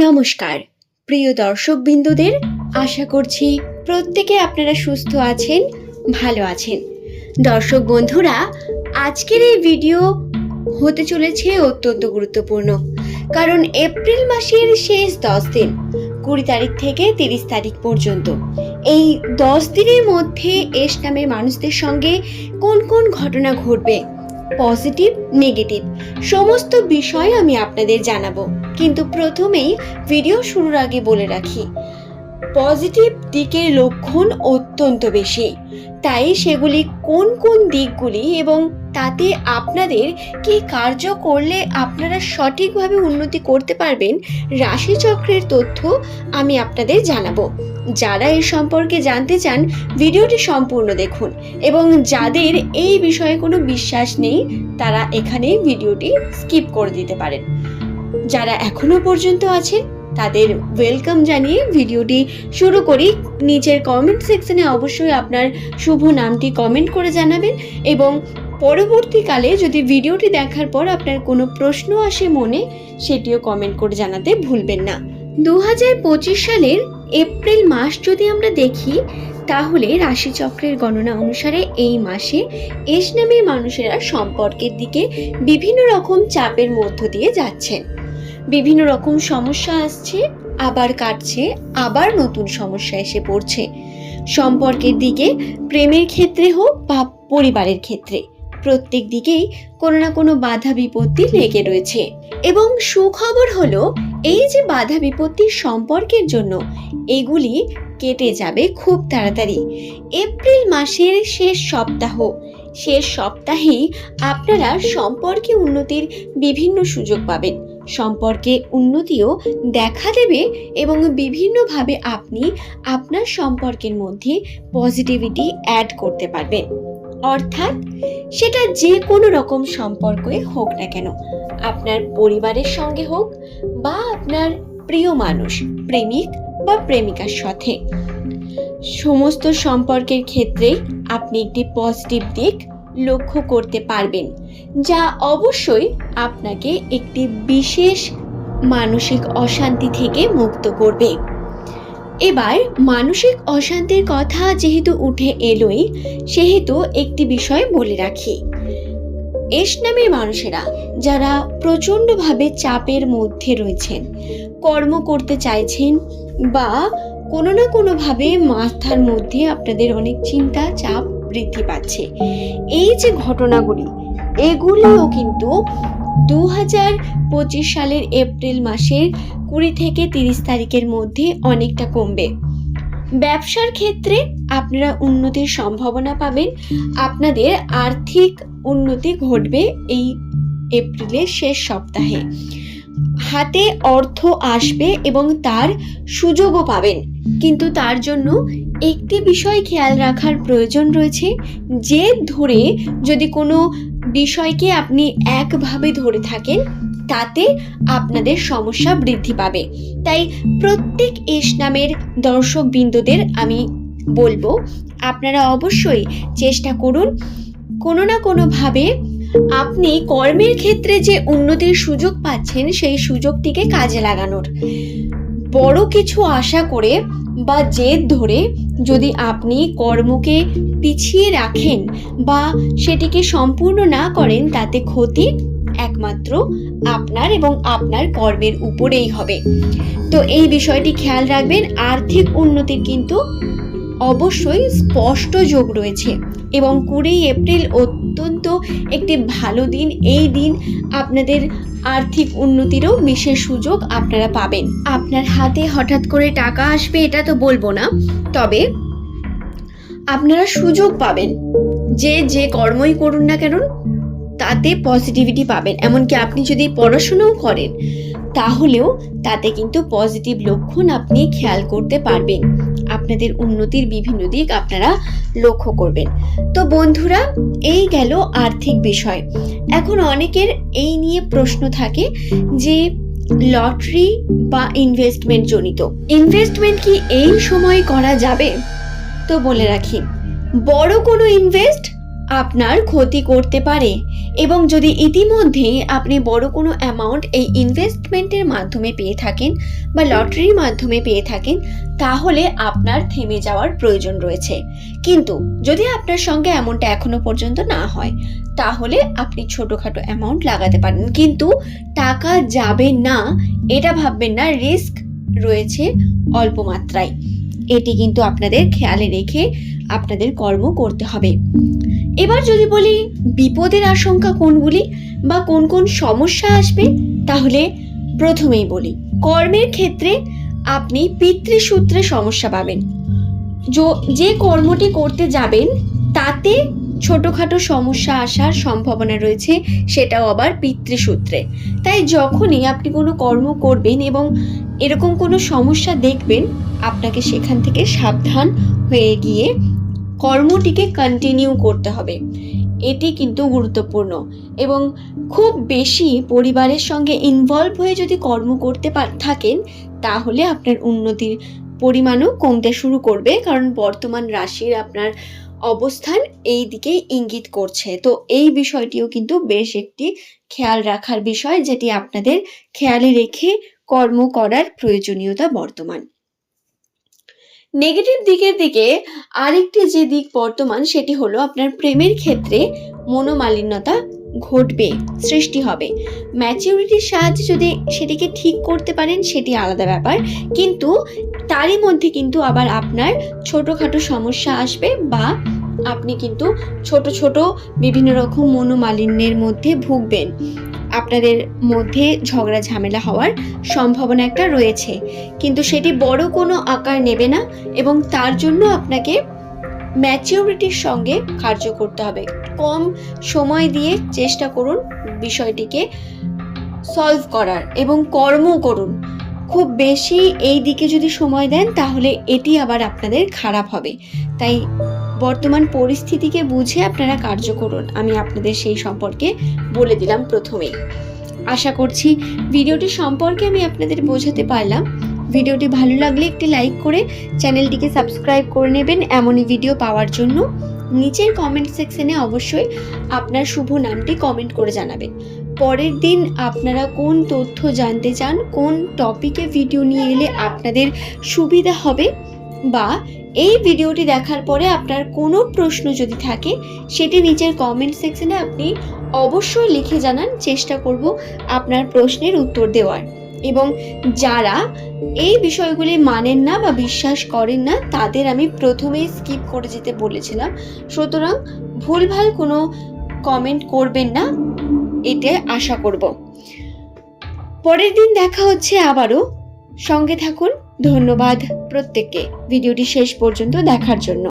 নমস্কার প্রিয় দর্শক বিন্দুদের, আশা করছি প্রত্যেকে আপনারা সুস্থ আছেন, ভালো আছেন। দর্শক বন্ধুরা, আজকের এই ভিডিও হতে চলেছে অত্যন্ত গুরুত্বপূর্ণ, কারণ এপ্রিল মাসের শেষ 10 দিন 20 তারিখ থেকে 30 তারিখ পর্যন্ত এই 10 দিনের মধ্যে এস নামের মানুষদের সঙ্গে কোন কোন ঘটনা ঘটবে, পজিটিভ নেগেটিভ সমস্ত বিষয় আমি আপনাদের জানাবো। কিন্তু প্রথমেই ভিডিও শুরুর আগে বলে রাখি, পজিটিভ দিকের লক্ষণ অত্যন্ত বেশি, তাই সেগুলি কোন কোন দিকগুলি এবং তাতে আপনাদের কি কার্য করলে আপনারা সঠিকভাবে উন্নতি করতে পারবেন, রাশিচক্রের তথ্য আমি আপনাদের জানাবো। যারা এই সম্পর্কে জানতে চান ভিডিওটি সম্পূর্ণ দেখুন, এবং যাদের এই বিষয়ে কোনো বিশ্বাস নেই তারা এখানে ভিডিওটি স্কিপ করে দিতে পারেন। যারা এখনো পর্যন্ত আছেন তাদের ওয়েলকাম জানিয়ে ভিডিওটি শুরু করি। নিচের কমেন্ট সেকশনে অবশ্যই আপনার শুভ নামটি কমেন্ট করে জানাবেন, এবং পরবর্তীকালে যদি ভিডিওটি দেখার পর আপনার কোনো প্রশ্ন আসে মনে, সেটিও কমেন্ট করে জানাতে ভুলবেন না। 2025 সালের এপ্রিল মাস যদি আমরা দেখি, তাহলে রাশিচক্রের গণনা অনুসারে এই মাসে এস নামের মানুষেরা সম্পর্কের দিকে বিভিন্ন রকম চাপের মধ্য দিয়ে যাচ্ছেন। বিভিন্ন রকম সমস্যা আসছে, আবার কাটছে, আবার নতুন সমস্যা এসে পড়ছে। সম্পর্কের দিকে, প্রেমের ক্ষেত্রে হোক বা পরিবারের ক্ষেত্রে, প্রত্যেক দিকেই কোনো না কোনো বাধা বিপত্তি লেগে রয়েছে। এবং সুখবর হলো, এই যে বাধা বিপত্তির সম্পর্কের জন্য, এগুলি কেটে যাবে খুব তাড়াতাড়ি। এপ্রিল মাসের শেষ সপ্তাহেই আপনারা সম্পর্কে উন্নতির বিভিন্ন সুযোগ পাবেন। সম্পর্কে উন্নতিও দেখা দেবে এবং বিভিন্নভাবে আপনি আপনার সম্পর্কের মধ্যে পজিটিভিটি অ্যাড করতে পারবেন। অর্থাৎ সেটা যে কোনো রকম সম্পর্কই হোক না কেন, আপনার পরিবারের সঙ্গে হোক বা আপনার প্রিয় মানুষ, প্রেমিক বা প্রেমিকার সাথে, সমস্ত সম্পর্কের ক্ষেত্রে আপনি একটি পজিটিভ দিক লক্ষ্য করতে পারবেন, যা অবশ্যই আপনাকে একটি বিশেষ মানসিক অশান্তি থেকে মুক্ত করবে। এবার মানসিক অশান্তির কথা যেহেতু উঠে এলোই, সেহেতু একটি বিষয় বলে রাখি। এস নামের মানুষেরা যারা প্রচণ্ডভাবে চাপের মধ্যে রয়েছেন, কর্ম করতে চাইছেন, বা কোনো না কোনোভাবে মাথার মধ্যে আপনাদের অনেক চিন্তা, চাপ বৃদ্ধি পাচ্ছে, এই যে ঘটনাগুলি, এগুলিও কিন্তু 2025 সালের এপ্রিল মাসের 20 থেকে 30 তারিখের মধ্যে অনেকটা কমবে। ব্যবসার ক্ষেত্রে আপনারা উন্নতির সম্ভাবনা পাবেন, আপনাদের আর্থিক উন্নতি ঘটবে এই এপ্রিলের শেষ সপ্তাহে। হাতে অর্থ আসবে এবং তার সুযোগও পাবেন, কিন্তু তার জন্য একটি বিষয় খেয়াল রাখার প্রয়োজন রয়েছে। জেদ ধরে যদি কোনো বিষয়কে আপনি একভাবে ধরে থাকেন, তাতে আপনাদের সমস্যা বৃদ্ধি পাবে। তাই প্রত্যেক এস নামের দর্শক বিন্দুদের আমি বলবো, আপনারা অবশ্যই চেষ্টা করুন কোনো না কোনোভাবে আপনি কর্মের ক্ষেত্রে যে উন্নতির সুযোগ পাচ্ছেন, সেই সুযোগটিকে কাজে লাগানোর। বড় কিছু আশা করে বা জেদ ধরে যদি আপনি কর্মকে পিছিয়ে রাখেন বা সেটিকে সম্পূর্ণ না করেন, তাতে ক্ষতি একমাত্র আপনার এবং আপনার কর্মের উপরেই হবে। তো এই বিষয়টি খেয়াল রাখবেন। আর্থিক উন্নতির কিন্তু অবশ্যই স্পষ্ট যোগ রয়েছে, এবং 20 এপ্রিল অত্যন্ত একটি ভালো দিন। এই দিন আপনাদের আর্থিক উন্নতিরও বিশেষ সুযোগ আপনারা পাবেন। আপনার হাতে হঠাৎ করে টাকা আসবে এটা তো বলবো না, তবে আপনারা সুযোগ পাবেন। যে কর্মই করুন না কেন, তাতে পজিটিভিটি পাবেন। এমনকি আপনি যদি পড়াশোনাও করেন, তাহলেও তাতে কিন্তু পজিটিভ লক্ষণ আপনি খেয়াল করতে পারবেন। আপনাদের উন্নতির বিভিন্ন দিক আপনারা লক্ষ্য করবেন। তো বন্ধুরা, এই গেল আর্থিক বিষয়। এখন অনেকের এই নিয়ে প্রশ্ন থাকে যে লটারি বা ইনভেস্টমেন্ট জনিত, ইনভেস্টমেন্ট কি এই সময় করা যাবে? তো বলে রাখি, বড় কোনো ইনভেস্ট আপনার ক্ষতি করতে পারে। এবং যদি ইতিমধ্যেই আপনি বড় কোনো অ্যামাউন্ট এই ইনভেস্টমেন্টের মাধ্যমে পেয়ে থাকেন বা লটারির মাধ্যমে পেয়ে থাকেন, তাহলে আপনার থেমে যাওয়ার প্রয়োজন রয়েছে। কিন্তু যদি আপনার সঙ্গে এমনটা এখনো পর্যন্ত না হয়, তাহলে আপনি ছোটখাটো অ্যামাউন্ট লাগাতে পারেন, কিন্তু টাকা যাবে না এটা ভাববেন না, রিস্ক রয়েছে অল্প মাত্রায়। এটি কিন্তু আপনাদের খেয়ালে রেখে আপনাদের কর্ম করতে হবে। এবার যদি বলি বিপদের আশঙ্কা কোনগুলি বা কোন কোন সমস্যা আসবে, তাহলে প্রথমেই বলি কর্মের ক্ষেত্রে আপনি পিতৃসূত্রে সমস্যা পাবেন। যে কর্মটি করতে যাবেন তাতে ছোটখাটো সমস্যা আসার সম্ভাবনা রয়েছে, সেটাও আবার পিতৃসূত্রে। তাই যখনই আপনি কোনো কর্ম করবেন এবং এরকম কোনো সমস্যা দেখবেন, আপনাকে সেখান থেকে সাবধান হয়ে গিয়ে কর্মটিকে কন্টিনিউ করতে হবে। এটি কিন্তু গুরুত্বপূর্ণ। এবং খুব বেশি পরিবারের সঙ্গে ইনভলভ হয়ে যদি কর্ম করতে থাকেন, তাহলে আপনার উন্নতির পরিমাণও কমতে শুরু করবে, কারণ বর্তমান রাশির আপনার অবস্থান এই দিকেই ইঙ্গিত করছে। তো এই বিষয়টিও কিন্তু বেশ একটি খেয়াল রাখার বিষয়, যেটি আপনাদের খেয়ালে রেখে কর্ম করার প্রয়োজনীয়তা বর্তমান। নেগেটিভ দিকের দিকে আরেকটি যে দিক বর্তমান, সেটি হলো আপনার প্রেমের ক্ষেত্রে মনোমালিন্যতা ঘটবে, সৃষ্টি হবে। ম্যাচিউরিটির সাহায্যে যদি সেটিকে ঠিক করতে পারেন সেটি আলাদা ব্যাপার, কিন্তু তারই মধ্যে কিন্তু আবার আপনার ছোটোখাটো সমস্যা আসবে, বা আপনি কিন্তু ছোট ছোট বিভিন্ন রকম মনোমালিন্যের মধ্যে ভুগবেন। আপনাদের মধ্যে ঝগড়া ঝামেলা হওয়ার সম্ভাবনা একটা রয়েছে, কিন্তু সেটি বড় কোনো আকার নেবে না। এবং তার জন্য আপনাকে ম্যাচিউরিটির সঙ্গে কার্য করতে হবে। কম সময় দিয়ে চেষ্টা করুন বিষয়টিকে সলভ করার এবং কর্ম করুন। খুব বেশি এই দিকে যদি সময় দেন, তাহলে এটি আবার আপনাদের খারাপ হবে। তাই বর্তমান পরিস্থিতিকে বুঝে আপনারা কার্য করুন। আমি আপনাদের সেই সম্পর্কে বলে দিলাম প্রথমেই। আশা করছি ভিডিওটি সম্পর্কে আমি আপনাদের বোঝাতে পারলাম। ভিডিওটি ভালো লাগলে একটি লাইক করে চ্যানেলটিকে সাবস্ক্রাইব করে নেবেন এমনই ভিডিও পাওয়ার জন্য। নিচের কমেন্ট সেকশনে অবশ্যই আপনার শুভ নামটি কমেন্ট করে জানাবেন। পরের দিন আপনারা কোন তথ্য জানতে চান, কোন টপিকে ভিডিও নিয়ে এলে আপনাদের সুবিধা হবে, বা এই ভিডিওটি দেখার পরে আপনার কোনো প্রশ্ন যদি থাকে, সেটি নিচের কমেন্ট সেকশনে আপনি অবশ্যই লিখে জানান। চেষ্টা করব আপনার প্রশ্নের উত্তর দেওয়ার। এবং যারা এই বিষয়গুলি মানেন না বা বিশ্বাস করেন না, তাদের আমি প্রথমেই স্কিপ করে যেতে বলেছিলাম। সুতরাং ভুলভাল কোনো কমেন্ট করবেন না, এটা আশা করব। পরের দিন দেখা হচ্ছে আবারও, সঙ্গে থাকুন। ধন্যবাদ প্রত্যেককে ভিডিওটি শেষ পর্যন্ত দেখার জন্য।